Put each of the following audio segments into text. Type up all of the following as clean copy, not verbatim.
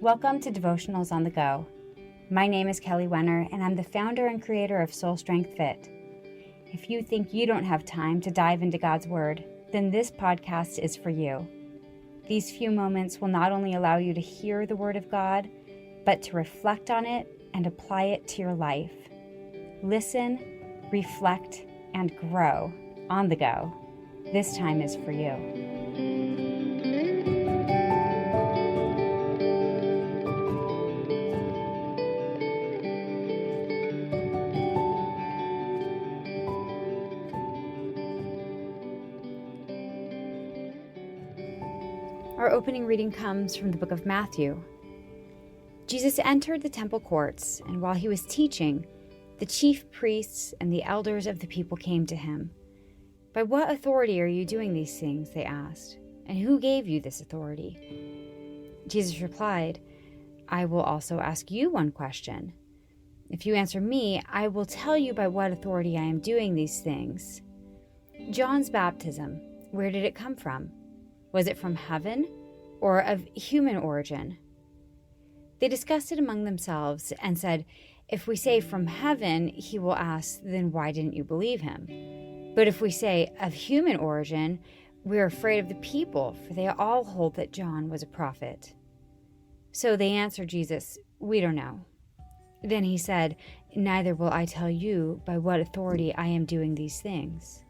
Welcome to Devotionals on the Go. My name is Kelly Wenner, and I'm the founder and creator of Soul Strength Fit. If you think you don't have time to dive into God's Word, then this podcast is for you. These few moments will not only allow you to hear the Word of God, but to reflect on it and apply it to your life. Listen, reflect, and grow on the go. This time is for you. Our opening reading comes from the book of Matthew. Jesus entered the temple courts, and while he was teaching, the chief priests and the elders of the people came to him. "By what authority are you doing these things?" they asked. "And who gave you this authority?" Jesus replied, "I will also ask you one question. If you answer me, I will tell you by what authority I am doing these things. John's baptism, where did it come from? Was it from heaven or of human origin?" They discussed it among themselves and said, "If we say from heaven," he will ask, "then why didn't you believe him? But if we say of human origin, we are afraid of the people, for they all hold that John was a prophet." So they answered Jesus, "We don't know." Then he said, "Neither will I tell you by what authority I am doing these things."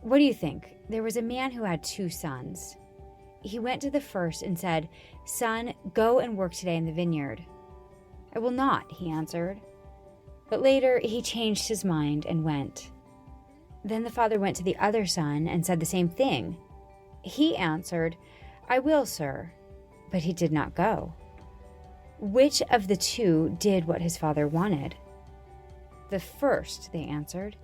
What do you think? There was a man who had 2 sons. He went to the first and said, "Son, go and work today in the vineyard." "I will not," he answered. But later he changed his mind and went. Then the father went to the other son and said the same thing. He answered, "I will, sir." But he did not go. Which of the 2 did what his father wanted? "The first," they answered.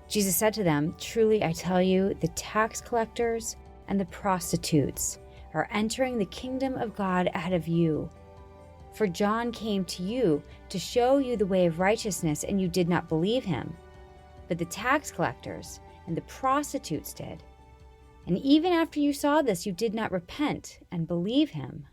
Jesus said to them, "Truly I tell you, the tax collectors and the prostitutes are entering the kingdom of God ahead of you. For John came to you to show you the way of righteousness, and you did not believe him. But the tax collectors and the prostitutes did. And even after you saw this, you did not repent and believe him."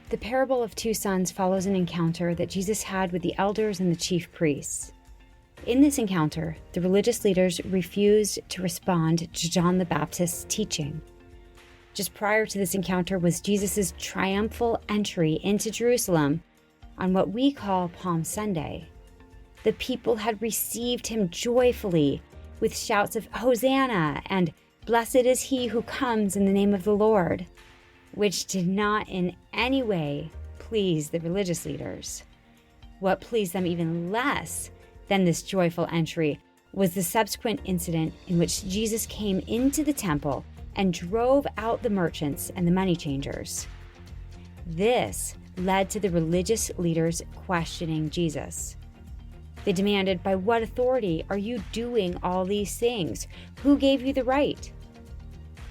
The parable of 2 sons follows an encounter that Jesus had with the elders and the chief priests. In this encounter, the religious leaders refused to respond to John the Baptist's teaching. Just prior to this encounter was Jesus' triumphal entry into Jerusalem on what we call Palm Sunday. The people had received him joyfully with shouts of "Hosanna" and "Blessed is he who comes in the name of the Lord," which did not in any way please the religious leaders. What pleased them even less than this joyful entry was the subsequent incident in which Jesus came into the temple and drove out the merchants and the money changers. This led to the religious leaders questioning Jesus. They demanded, "By what authority are you doing all these things? Who gave you the right?"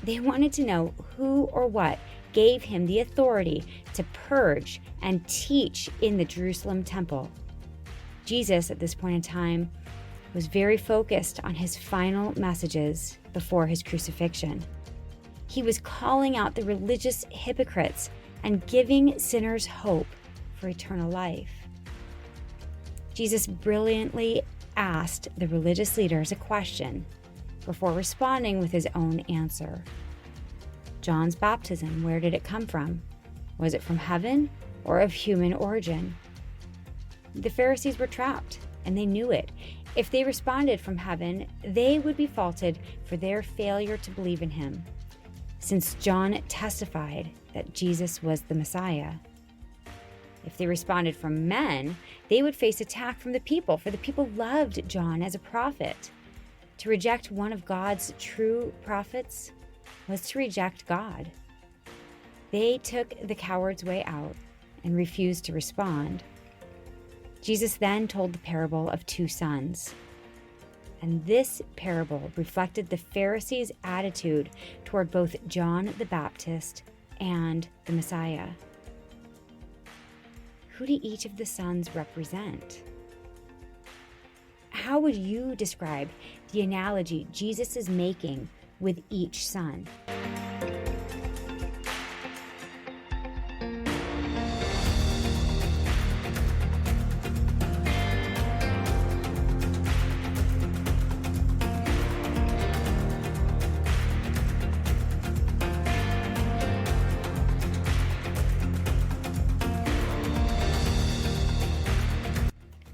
They wanted to know who or what gave him the authority to purge and teach in the Jerusalem temple. Jesus, at this point in time, was very focused on his final messages before his crucifixion. He was calling out the religious hypocrites and giving sinners hope for eternal life. Jesus brilliantly asked the religious leaders a question before responding with his own answer. John's baptism, where did it come from? Was it from heaven or of human origin? The Pharisees were trapped, and they knew it. If they responded from heaven, they would be faulted for their failure to believe in him, since John testified that Jesus was the Messiah. If they responded from men, they would face attack from the people, for the people loved John as a prophet. To reject one of God's true prophets was to reject God. They took the coward's way out and refused to respond. Jesus then told the parable of two sons. And this parable reflected the Pharisees' attitude toward both John the Baptist and the Messiah. Who do each of the sons represent? How would you describe the analogy Jesus is making with each son?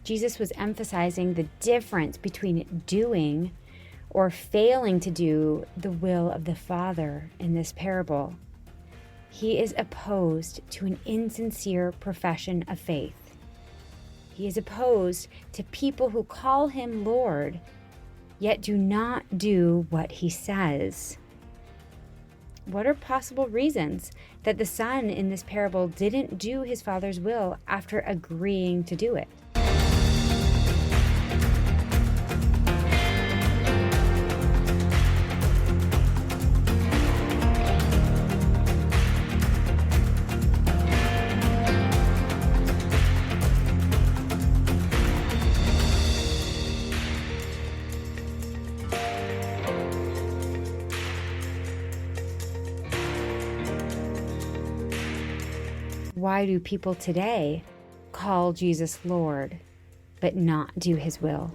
Jesus was emphasizing the difference between doing or failing to do the will of the Father in this parable. He is opposed to an insincere profession of faith. He is opposed to people who call him Lord, yet do not do what he says. What are possible reasons that the son in this parable didn't do his Father's will after agreeing to do it? Why do people today call Jesus Lord, but not do his will?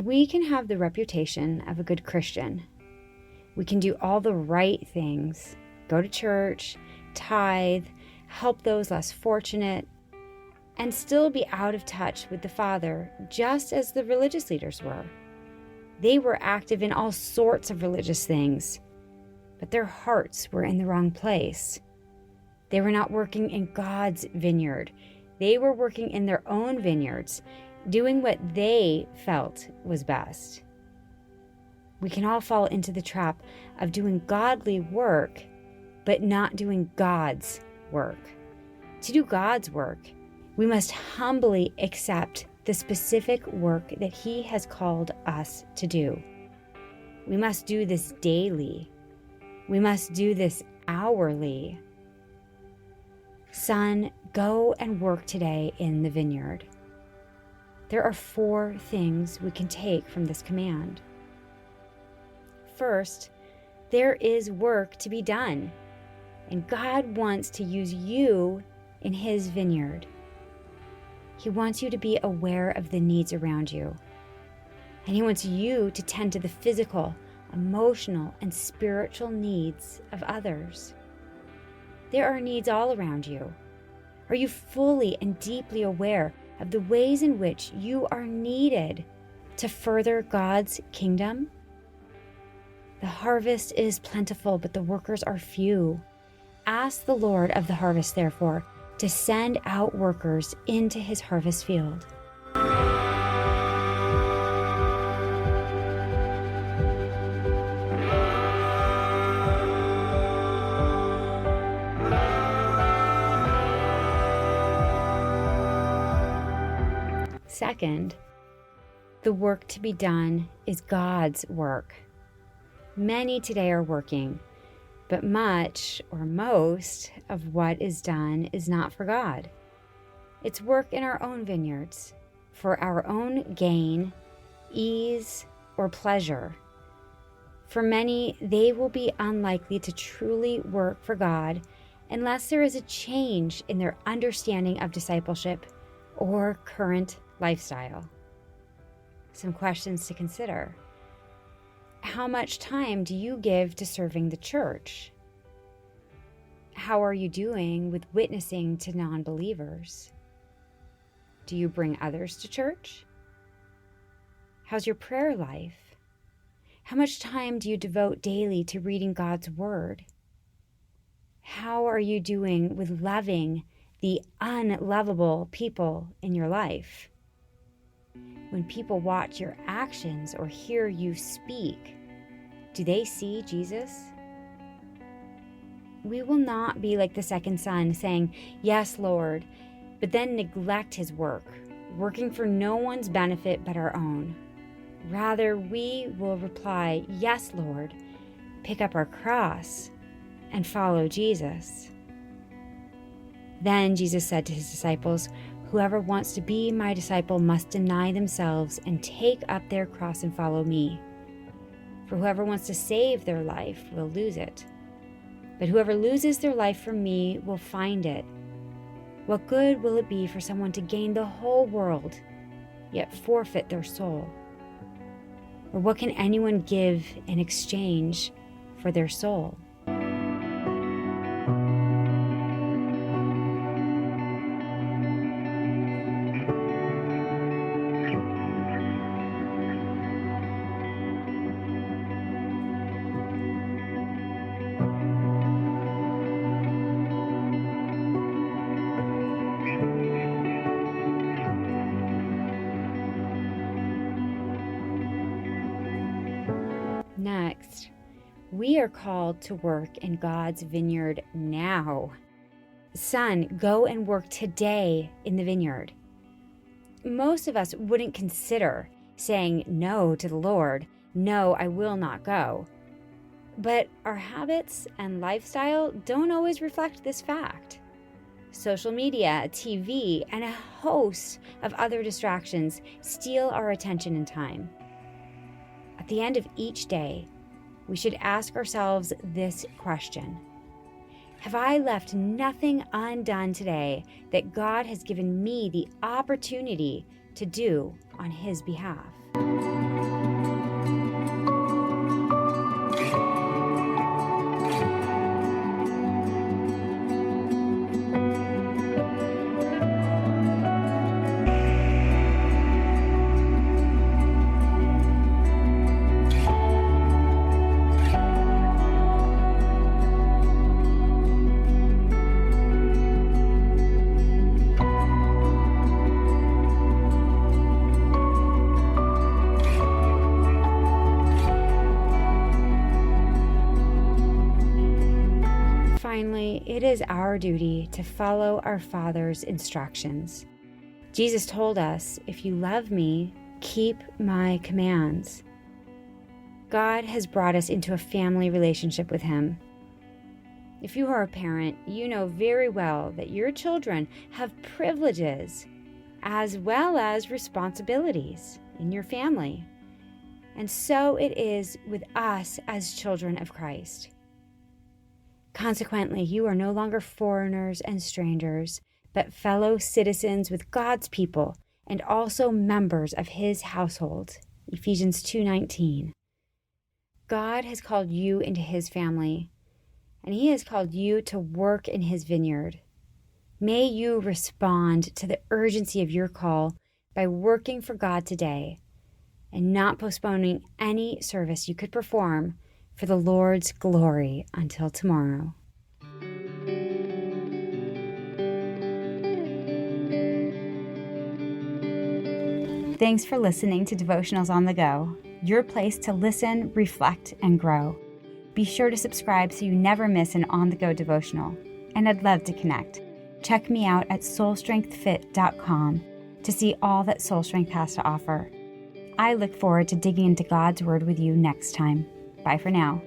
We can have the reputation of a good Christian. We can do all the right things, go to church, tithe, help those less fortunate, and still be out of touch with the Father, just as the religious leaders were. They were active in all sorts of religious things, but their hearts were in the wrong place. They were not working in God's vineyard. They were working in their own vineyards, doing what they felt was best. We can all fall into the trap of doing godly work, but not doing God's work. To do God's work, we must humbly accept the specific work that He has called us to do. We must do this daily. We must do this hourly. Son, go and work today in the vineyard. There are 4 things we can take from this command. First, there is work to be done, and God wants to use you in His vineyard. He wants you to be aware of the needs around you, and He wants you to tend to the physical, emotional, and spiritual needs of others. There are needs all around you. Are you fully and deeply aware of the ways in which you are needed to further God's kingdom? The harvest is plentiful, but the workers are few. Ask the Lord of the harvest, therefore, to send out workers into His harvest field. Second, the work to be done is God's work. Many today are working, but much or most of what is done is not for God. It's work in our own vineyards, for our own gain, ease, or pleasure. For many, they will be unlikely to truly work for God unless there is a change in their understanding of discipleship or current lifestyle. Some questions to consider. How much time do you give to serving the church? How are you doing with witnessing to non-believers? Do you bring others to church? How's your prayer life? How much time do you devote daily to reading God's Word? How are you doing with loving the unlovable people in your life? When people watch your actions or hear you speak, do they see Jesus? We will not be like the second son saying, "Yes, Lord," but then neglect his work, working for no one's benefit but our own. Rather, we will reply, "Yes, Lord," pick up our cross, and follow Jesus. Then Jesus said to his disciples, "Whoever wants to be my disciple must deny themselves and take up their cross and follow me. For whoever wants to save their life will lose it. But whoever loses their life for me will find it. What good will it be for someone to gain the whole world, yet forfeit their soul? Or what can anyone give in exchange for their soul?" Next, we are called to work in God's vineyard now. Son, go and work today in the vineyard. Most of us wouldn't consider saying no to the Lord. "No, I will not go." But our habits and lifestyle don't always reflect this fact. Social media, TV, and a host of other distractions steal our attention and time. At the end of each day, we should ask ourselves this question: have I left nothing undone today that God has given me the opportunity to do on His behalf? Finally, it is our duty to follow our Father's instructions. Jesus told us, "If you love me, keep my commands." God has brought us into a family relationship with Him. If you are a parent, you know very well that your children have privileges as well as responsibilities in your family. And so it is with us as children of Christ. Consequently, you are no longer foreigners and strangers, but fellow citizens with God's people and also members of His household. Ephesians 2:19. God has called you into His family, and He has called you to work in His vineyard. May you respond to the urgency of your call by working for God today and not postponing any service you could perform for the Lord's glory until tomorrow. Thanks for listening to Devotionals on the Go, your place to listen, reflect, and grow. Be sure to subscribe so you never miss an on-the-go devotional. And I'd love to connect. Check me out at soulstrengthfit.com to see all that Soul Strength has to offer. I look forward to digging into God's Word with you next time. Bye for now.